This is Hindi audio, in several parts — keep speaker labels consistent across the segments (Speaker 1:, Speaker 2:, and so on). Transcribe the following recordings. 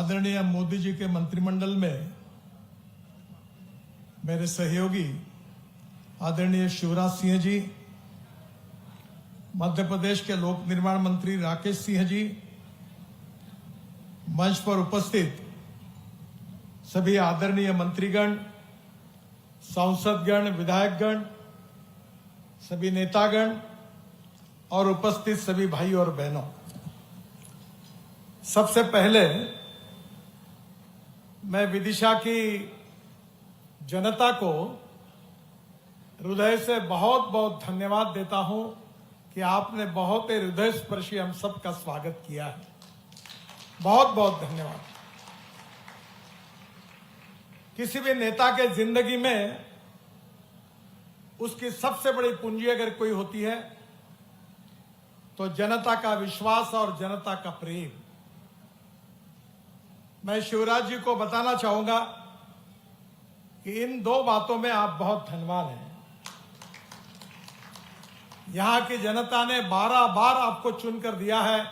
Speaker 1: आदरणीय मोदी जी के मंत्रिमंडल में मेरे सहयोगी आदरणीय शिवराज सिंह जी, मध्य प्रदेश के लोक निर्माण मंत्री राकेश सिंह जी, मंच पर उपस्थित सभी आदरणीय मंत्रीगण, सांसदगण, विधायकगण, सभी नेतागण और उपस्थित सभी भाई और बहनों, सबसे पहले मैं विदिशा की जनता को हृदय से बहुत बहुत धन्यवाद देता हूं कि आपने बहुत ही हृदय स्पर्शी हम सबका स्वागत किया है। बहुत बहुत धन्यवाद। किसी भी नेता के जिंदगी में उसकी सबसे बड़ी पूंजी अगर कोई होती है तो जनता का विश्वास और जनता का प्रेम। मैं शिवराज जी को बताना चाहूंगा कि इन दो बातों में आप बहुत धनवान हैं। यहां की जनता ने 12 बार आपको चुनकर दिया है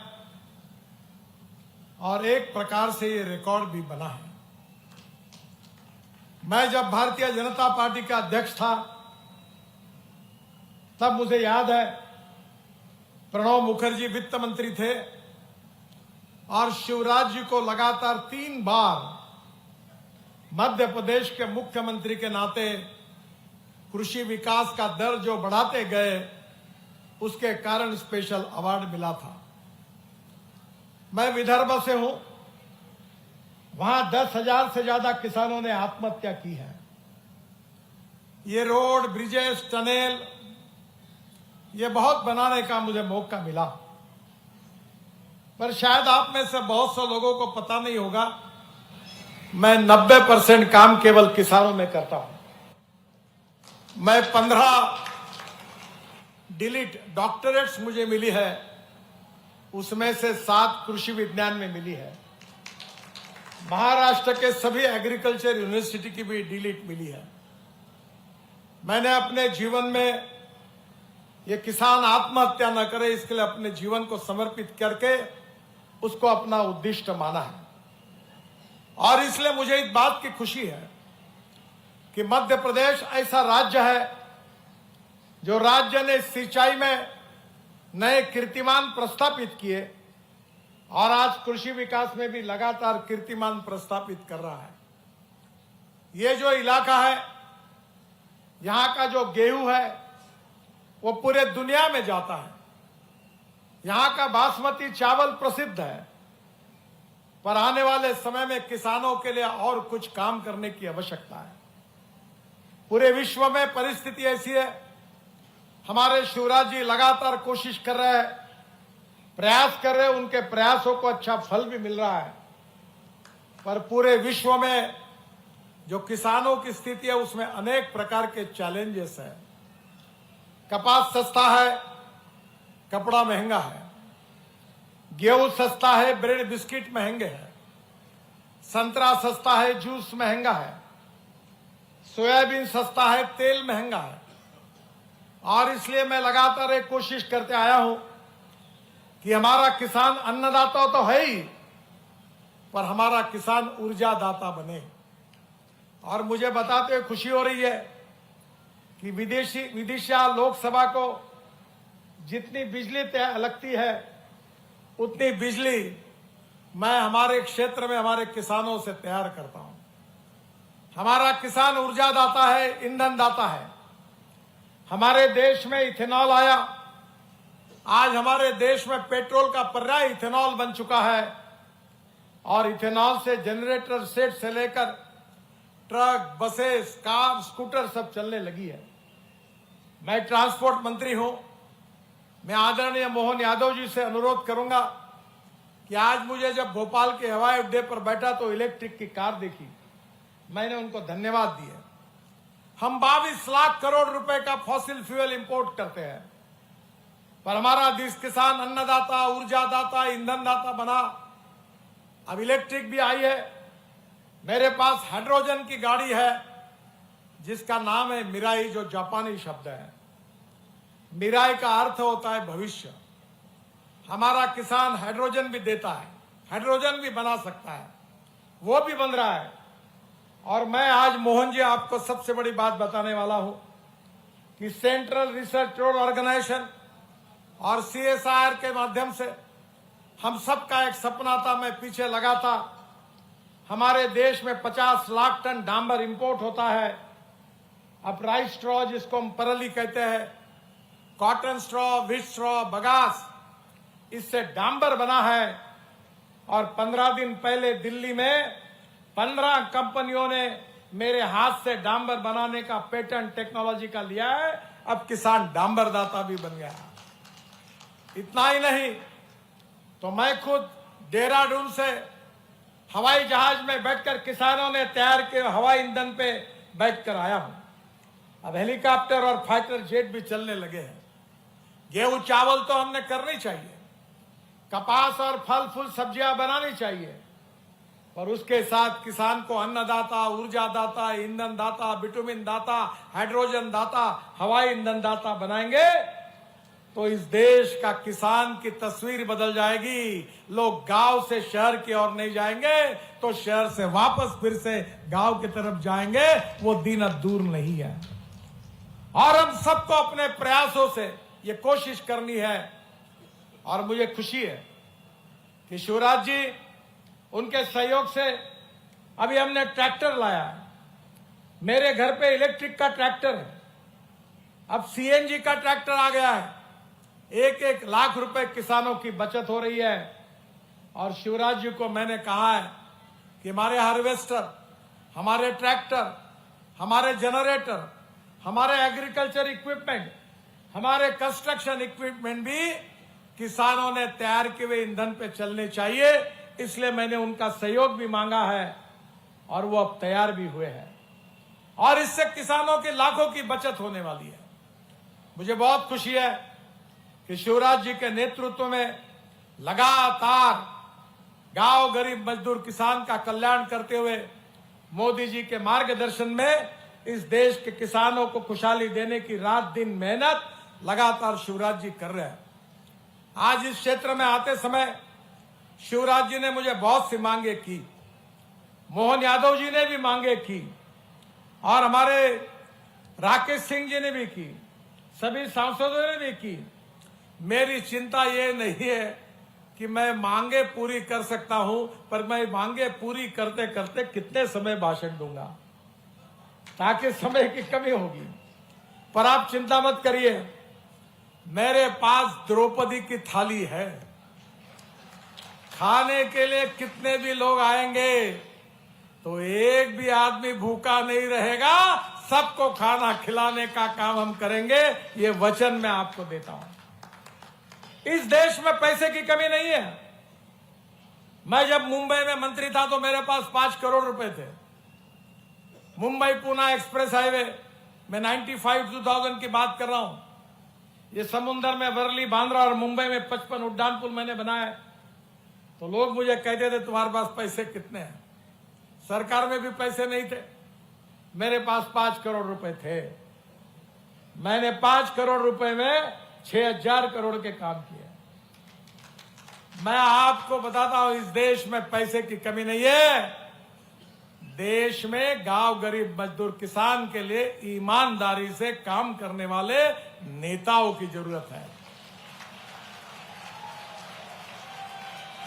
Speaker 1: और एक प्रकार से ये रिकॉर्ड भी बना है। मैं जब भारतीय जनता पार्टी का अध्यक्ष था तब मुझे याद है प्रणब मुखर्जी वित्त मंत्री थे और शिवराज जी को लगातार 3 बार मध्य प्रदेश के मुख्यमंत्री के नाते कृषि विकास का दर जो बढ़ाते गए उसके कारण स्पेशल अवार्ड मिला था। मैं विदर्भ से हूं, वहां 10,000 से ज्यादा किसानों ने आत्महत्या की है। ये रोड, ब्रिजेस, टनल ये बहुत बनाने का मुझे मौका मिला, पर शायद आप में से बहुत से लोगों को पता नहीं होगा, मैं 90% काम केवल किसानों में करता हूं। मैं 15 डिलीट डॉक्टरेट्स मुझे मिली है, उसमें से 7 कृषि विज्ञान में मिली है। महाराष्ट्र के सभी एग्रीकल्चर यूनिवर्सिटी की भी डिलीट मिली है। मैंने अपने जीवन में ये किसान आत्महत्या न करे इसके लिए अपने जीवन को समर्पित करके उसको अपना उद्दिष्ट माना है। और इसलिए मुझे इस बात की खुशी है कि मध्य प्रदेश ऐसा राज्य है जो राज्य ने सिंचाई में नए कीर्तिमान प्रस्थापित किए और आज कृषि विकास में भी लगातार कीर्तिमान प्रस्थापित कर रहा है। ये जो इलाका है, यहां का जो गेहूं है वो पूरे दुनिया में जाता है। यहां का बासमती चावल प्रसिद्ध है, पर आने वाले समय में किसानों के लिए और कुछ काम करने की आवश्यकता है। पूरे विश्व में परिस्थिति ऐसी है, हमारे शिवराज जी लगातार कोशिश कर रहे हैं, प्रयास कर रहे हैं, उनके प्रयासों को अच्छा फल भी मिल रहा है, पर पूरे विश्व में जो किसानों की स्थिति है उसमें अनेक प्रकार के चैलेंजेस हैं। कपास सस्ता है, कपड़ा महंगा है, गेहूं सस्ता है, ब्रेड बिस्किट महंगे हैं, संतरा सस्ता है, जूस महंगा है, सोयाबीन सस्ता है, तेल महंगा है। और इसलिए मैं लगातार एक कोशिश करते आया हूं कि हमारा किसान अन्नदाता तो है ही, पर हमारा किसान ऊर्जादाता बने। और मुझे बताते हुए खुशी हो रही है कि विदिशा लोकसभा को जितनी बिजली लगती है उतनी बिजली मैं हमारे क्षेत्र में हमारे किसानों से तैयार करता हूं। हमारा किसान ऊर्जादाता है, ईंधन दाता है। हमारे देश में इथेनॉल आया, आज हमारे देश में पेट्रोल का पर्याय इथेनॉल बन चुका है और इथेनॉल से जनरेटर सेट से लेकर ट्रक, बसेस, कार, स्कूटर सब चलने लगी है। मैं ट्रांसपोर्ट मंत्री हूं, मैं आदरणीय मोहन यादव जी से अनुरोध करूंगा कि आज मुझे जब भोपाल के हवाई अड्डे पर बैठा तो इलेक्ट्रिक की कार देखी, मैंने उनको धन्यवाद दिया। हम 22 लाख करोड़ रुपए का फॉसिल फ्यूल इंपोर्ट करते हैं, पर हमारा देश किसान अन्नदाता, ऊर्जादाता, ईंधन दाता बना। अब इलेक्ट्रिक भी आई है। मेरे पास हाइड्रोजन की गाड़ी है जिसका नाम है मिराई, जो जापानी शब्द है। मिराई का अर्थ होता है भविष्य। हमारा किसान हाइड्रोजन भी देता है, हाइड्रोजन भी बना सकता है। वो भी बन रहा है। और मैं आज मोहन जी आपको सबसे बड़ी बात बताने वाला हूं कि सेंट्रल रिसर्च ऑर्गेनाइजेशन और CSIR के माध्यम से हम सबका एक सपना था, मैं पीछे लगा था। हमारे देश में 50 लाख टन डांबर इंपोर्ट होता है। अब राइस स्ट्रॉ जिसको हम परली कहते हैं, cotton straw, wheat straw, bagasse, इससे डांबर बना है। और 15 दिन पहले दिल्ली में 15 कंपनियों ने मेरे हाथ से डांबर बनाने का पेटेंट टेक्नोलॉजी का लिया है। अब किसान डांबर दाता भी बन गया। इतना ही नहीं तो मैं खुद देहरादून से हवाई जहाज में बैठकर किसानों ने तैयार किए हवाई ईंधन पे बैठकर आया हूं। अब हेलीकॉप्टर और फाइटर जेट भी चलने लगे हैं। गेहूं चावल तो हमने करनी चाहिए, कपास और फल फूल सब्जियां बनानी चाहिए, और उसके साथ किसान को अन्नदाता, ऊर्जा दाता, ईंधन दाता, विटामिन दाता, हाइड्रोजन दाता, हवाई ईंधन दाता बनाएंगे तो इस देश का किसान की तस्वीर बदल जाएगी। लोग गांव से शहर की ओर नहीं जाएंगे तो शहर से वापस फिर से गांव की तरफ जाएंगे। वो दिन अब दूर नहीं है। और हम सबको अपने प्रयासों से ये कोशिश करनी है। और मुझे खुशी है कि शिवराज जी, उनके सहयोग से अभी हमने ट्रैक्टर लाया है। मेरे घर पे इलेक्ट्रिक का ट्रैक्टर है, अब CNG का ट्रैक्टर आ गया है। 1-1 लाख रुपए किसानों की बचत हो रही है। और शिवराज जी को मैंने कहा है कि हमारे हार्वेस्टर, हमारे ट्रैक्टर, हमारे जनरेटर, हमारे एग्रीकल्चर इक्विपमेंट, हमारे कंस्ट्रक्शन इक्विपमेंट भी किसानों ने तैयार किए हुए ईंधन पे चलने चाहिए। इसलिए मैंने उनका सहयोग भी मांगा है और वो अब तैयार भी हुए हैं। और इससे किसानों के लाखों की बचत होने वाली है। मुझे बहुत खुशी है कि शिवराज जी के नेतृत्व में लगातार गांव, गरीब, मजदूर, किसान का कल्याण करते हुए मोदी जी के मार्गदर्शन में इस देश के किसानों को खुशहाली देने की रात दिन मेहनत लगातार शिवराज जी कर रहे हैं। आज इस क्षेत्र में आते समय शिवराज जी ने मुझे बहुत सी मांगे की, मोहन यादव जी ने भी मांगे की, और हमारे राकेश सिंह जी ने भी की, सभी सांसदों ने भी की। मेरी चिंता ये नहीं है कि मैं मांगे पूरी कर सकता हूं, पर मैं मांगे पूरी करते करते कितने समय भाषण दूंगा, ताकि समय की कमी होगी। पर आप चिंता मत करिए, मेरे पास द्रौपदी की थाली है। खाने के लिए कितने भी लोग आएंगे तो एक भी आदमी भूखा नहीं रहेगा। सबको खाना खिलाने का काम हम करेंगे, ये वचन मैं आपको देता हूं। इस देश में पैसे की कमी नहीं है। मैं जब मुंबई में मंत्री था तो मेरे पास 5 करोड़ रुपए थे। मुंबई पुणे एक्सप्रेस हाईवे में 95-2000 की बात कर रहा हूं। ये समुद्र में वर्ली, बांद्रा और मुंबई में 55 उड्डान पुल मैंने बनाए। तो लोग मुझे कहते थे तुम्हारे पास पैसे कितने हैं। सरकार में भी पैसे नहीं थे, मेरे पास 5 करोड़ रुपए थे। मैंने 5 करोड़ रुपए में 6000 करोड़ के काम किए। मैं आपको बताता हूं, इस देश में पैसे की कमी नहीं है। देश में गांव, गरीब, मजदूर, किसान के लिए ईमानदारी से काम करने वाले नेताओं की जरूरत है।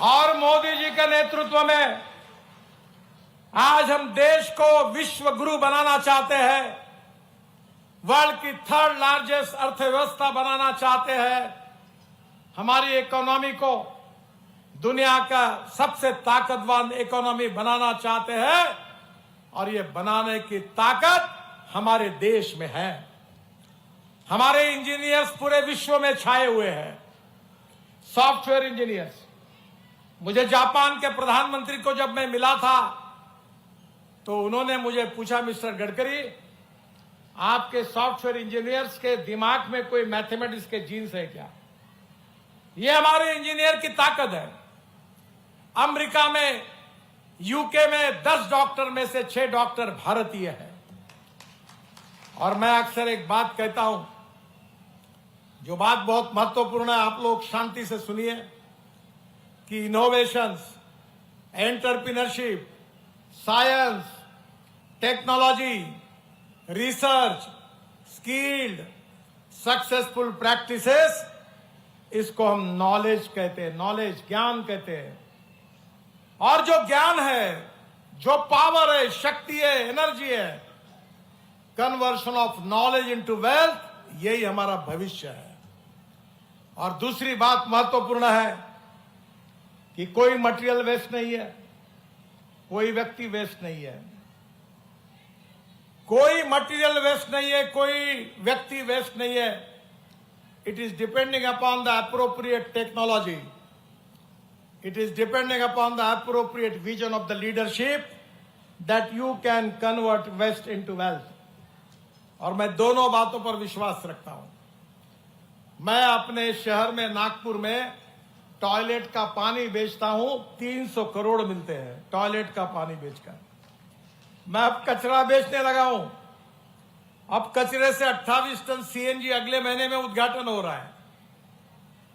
Speaker 1: और मोदी जी के नेतृत्व में आज हम देश को विश्व गुरु बनाना चाहते हैं, वर्ल्ड की 3rd लार्जेस्ट अर्थव्यवस्था बनाना चाहते हैं, हमारी इकोनॉमी को दुनिया का सबसे ताकतवर इकोनॉमी बनाना चाहते हैं। और ये बनाने की ताकत हमारे देश में है। हमारे इंजीनियर्स पूरे विश्व में छाए हुए हैं, सॉफ्टवेयर इंजीनियर्स। मुझे जापान के प्रधानमंत्री को जब मैं मिला था तो उन्होंने मुझे पूछा, मिस्टर गडकरी, आपके सॉफ्टवेयर इंजीनियर्स के दिमाग में कोई मैथमेटिक्स के जीन्स है क्या? ये हमारे इंजीनियर की ताकत है। अमेरिका में, यूके में 10 डॉक्टर में से 6 डॉक्टर भारतीय हैं। और मैं अक्सर एक बात कहता हूं, जो बात बहुत महत्वपूर्ण है, आप लोग शांति से सुनिए, कि innovations, entrepreneurship, science, technology, research, skilled, successful practices, इसको हम नॉलेज कहते हैं, नॉलेज ज्ञान कहते हैं। और जो ज्ञान है, जो पावर है, शक्ति है, एनर्जी है, conversion of knowledge into wealth, यही हमारा भविष्य है। और दूसरी बात महत्वपूर्ण है कि कोई मटेरियल वेस्ट नहीं है, कोई व्यक्ति वेस्ट नहीं है, कोई मटेरियल वेस्ट नहीं है, कोई व्यक्ति वेस्ट नहीं है। It is depending upon the appropriate technology, it is depending upon the appropriate vision of the leadership that you can convert waste into wealth. और मैं दोनों बातों पर विश्वास रखता हूं। मैं अपने शहर में, नागपुर में टॉयलेट का पानी बेचता हूं, 300 करोड़ मिलते हैं टॉयलेट का पानी बेचकर। मैं अब कचरा बेचने लगा हूं। अब कचरे से 28 टन सीएनजी अगले महीने में उद्घाटन हो रहा है।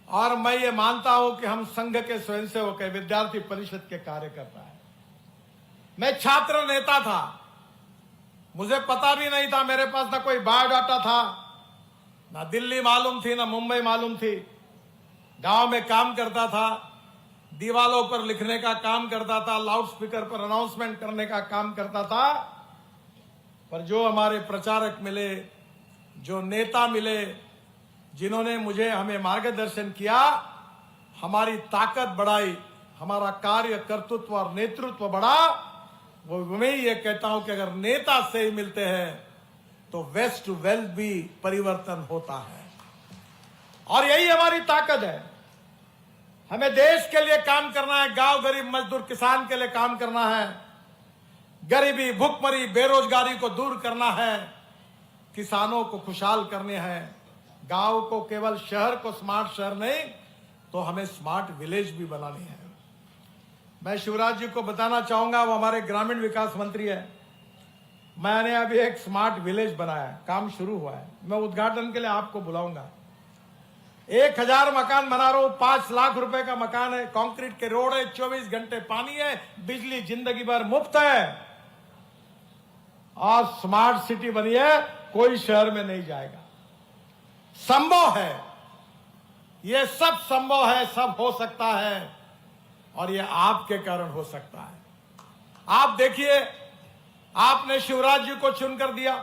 Speaker 1: और मैं ये मानता हूं कि हम संघ के स्वयंसेवक, विद्यार्थी परिषद के कार्यकर्ता हैं। मैं छात्र नेता था, मुझे पता भी नहीं था, मेरे पास ना कोई बायोडाटा था, ना दिल्ली मालूम थी, ना मुंबई मालूम थी। गांव में काम करता था, दीवालों पर लिखने का काम करता था, लाउड स्पीकर पर अनाउंसमेंट करने का काम करता था। पर जो हमारे प्रचारक मिले, जो नेता मिले, जिन्होंने हमें मार्गदर्शन किया, हमारी ताकत बढ़ाई, हमारा कार्य कर्तृत्व और नेतृत्व बढ़ा, वो मैं ये कहता हूं कि अगर नेता से ही मिलते हैं तो वेस्ट टू वेल्थ भी परिवर्तन होता है। और यही हमारी ताकत है। हमें देश के लिए काम करना है, गांव गरीब मजदूर किसान के लिए काम करना है, गरीबी, भुखमरी, बेरोजगारी को दूर करना है, किसानों को खुशहाल करने हैं, गांव को केवल शहर को स्मार्ट शहर नहीं तो हमें स्मार्ट विलेज भी बनानी है। मैं शिवराज जी को बताना चाहूंगा, वो हमारे ग्रामीण विकास मंत्री है। मैंने अभी एक स्मार्ट विलेज बनाया है, काम शुरू हुआ है। मैं उद्घाटन के लिए आपको बुलाऊंगा। 1000 मकान बना रहा हूं, 5 लाख रुपए का मकान है, कंक्रीट के रोड है, 24 घंटे पानी है, बिजली जिंदगी भर मुफ्त है, और स्मार्ट सिटी बनी है, कोई शहर में नहीं जाएगा। संभव है, ये सब संभव है, सब हो सकता है, और ये आपके कारण हो सकता है। आप देखिए, आपने शिवराज जी को चुनकर दिया,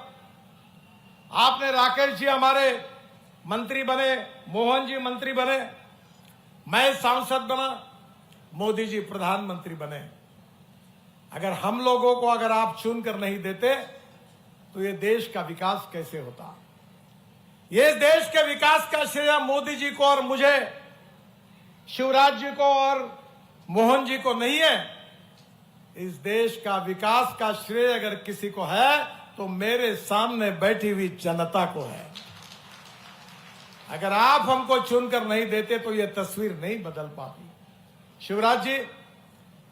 Speaker 1: आपने राकेश जी हमारे मंत्री बने, मोहन जी मंत्री बने, मैं सांसद बना, मोदी जी प्रधानमंत्री बने। अगर हम लोगों को अगर आप चुनकर नहीं देते तो ये देश का विकास कैसे होता? ये देश के विकास का श्रेय मोदी जी को और मुझे, शिवराज जी को और मोहन जी को नहीं है। इस देश का विकास का श्रेय अगर किसी को है तो मेरे सामने बैठी हुई जनता को है। अगर आप हमको चुनकर नहीं देते तो यह तस्वीर नहीं बदल पाती। शिवराज जी,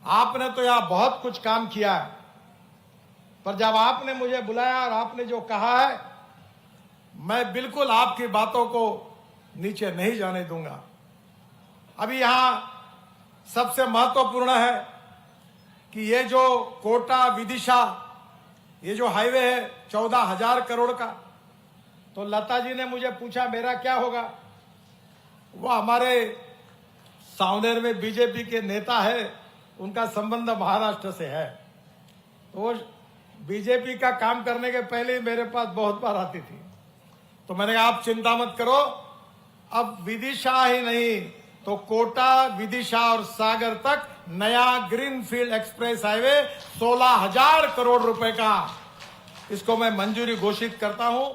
Speaker 1: आपने तो यहां बहुत कुछ काम किया है, पर जब आपने मुझे बुलाया और आपने जो कहा है, मैं बिल्कुल आपकी बातों को नीचे नहीं जाने दूंगा। अभी यहां सबसे महत्वपूर्ण है कि ये जो कोटा विदिशा, ये जो हाईवे है 14,000 करोड़ का, तो लता जी ने मुझे पूछा मेरा क्या होगा। वो हमारे सावनेर में बीजेपी के नेता है, उनका संबंध महाराष्ट्र से है, तो वो बीजेपी का काम करने के पहले मेरे पास बहुत बार आती थी। तो मैंने कहा आप चिंता मत करो, अब विदिशा ही नहीं तो कोटा, विदिशा और सागर तक नया ग्रीनफील्ड एक्सप्रेस हाईवे 16,000 करोड़ रुपए का, इसको मैं मंजूरी घोषित करता हूं।